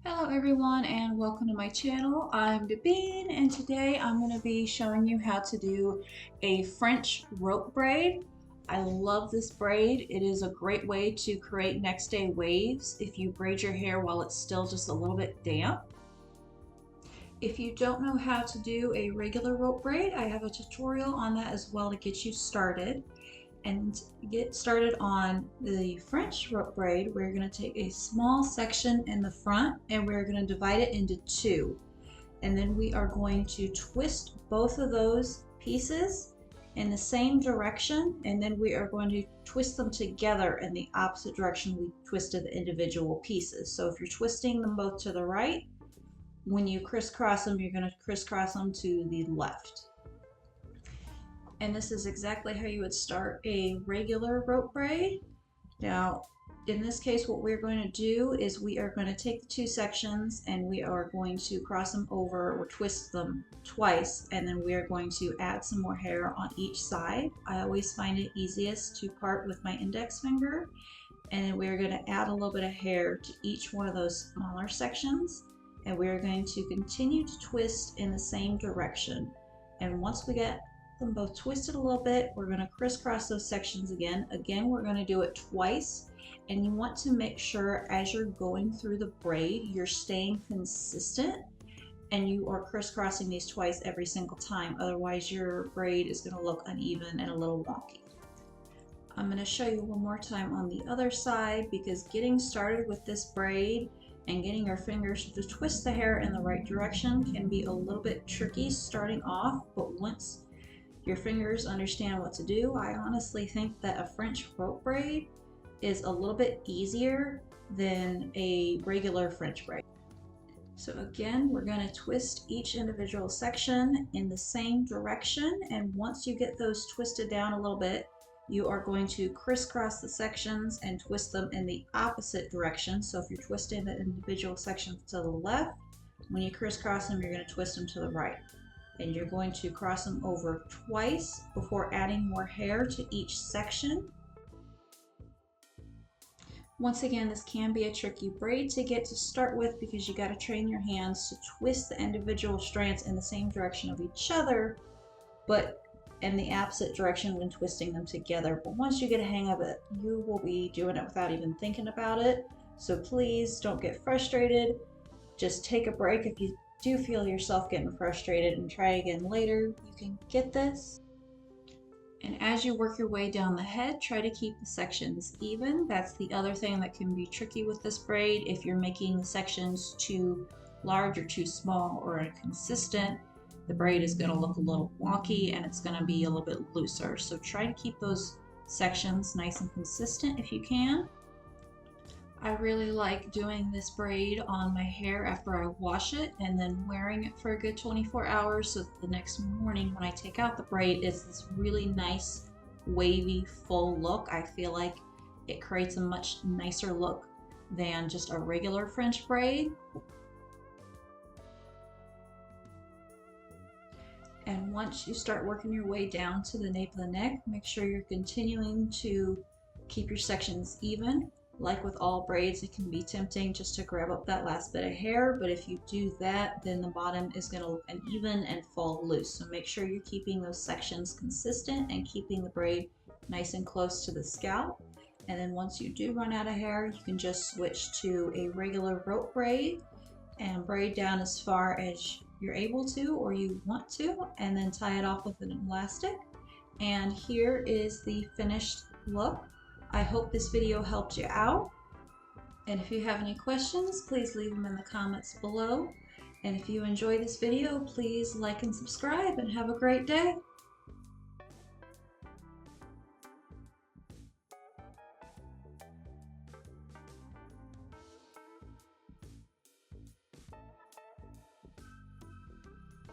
Hello everyone and welcome to my channel. I'm Devine and today I'm going to be showing you how to do a French rope braid. I love this braid. It is a great way to create next day waves if you braid your hair while it's still just a little bit damp. If you don't know how to do a regular rope braid, I have a tutorial on that as well to get you started. And get started on the French rope braid, we're going to take a small section in the front and we're going to divide it into two. And then we are going to twist both of those pieces in the same direction, and then we are going to twist them together in the opposite direction we twisted the individual pieces. So if you're twisting them both to the right, when you crisscross them, you're going to crisscross them to the left. And this is exactly how you would start a regular rope braid. Now, in this case, what we're going to do is we are going to take the two sections and we are going to cross them over or twist them twice, and then we are going to add some more hair on each side. I always find it easiest to part with my index finger, and then we're going to add a little bit of hair to each one of those smaller sections, and we're going to continue to twist in the same direction. And once we get them both twisted a little bit, we're going to crisscross those sections again. We're going to do it twice, and you want to make sure as you're going through the braid you're staying consistent and you are crisscrossing these twice every single time, otherwise your braid is going to look uneven and a little wonky. I'm going to show you one more time on the other side, because getting started with this braid and getting your fingers to twist the hair in the right direction can be a little bit tricky starting off, but once your fingers understand what to do, I honestly think that a French rope braid is a little bit easier than a regular French braid. So again, we're going to twist each individual section in the same direction, and once you get those twisted down a little bit, you are going to crisscross the sections and twist them in the opposite direction. So if you're twisting the individual sections to the left, when you crisscross them, you're going to twist them to the right. And you're going to cross them over twice before adding more hair to each section. Once again, this can be a tricky braid to get to start with because you got to train your hands to twist the individual strands in the same direction of each other, but in the opposite direction when twisting them together. But once you get a hang of it, you will be doing it without even thinking about it. So please don't get frustrated. Just take a break if you do feel yourself getting frustrated and try again later. You can get this. And as you work your way down the head, try to keep the sections even. That's the other thing that can be tricky with this braid. If you're making the sections too large or too small or inconsistent, the braid is going to look a little wonky and it's going to be a little bit looser. So try to keep those sections nice and consistent if you can. I really like doing this braid on my hair after I wash it and then wearing it for a good 24 hours, so that the next morning when I take out the braid, it's this really nice wavy full look. I feel like it creates a much nicer look than just a regular French braid. And once you start working your way down to the nape of the neck, make sure you're continuing to keep your sections even. Like with all braids, it can be tempting just to grab up that last bit of hair, but if you do that, then the bottom is going to look uneven and fall loose. So make sure you're keeping those sections consistent and keeping the braid nice and close to the scalp. And then once you do run out of hair, you can just switch to a regular rope braid and braid down as far as you're able to or you want to, and then tie it off with an elastic. And here is the finished look. I hope this video helped you out, and if you have any questions, please leave them in the comments below. And if you enjoy this video, please like and subscribe, and have a great day.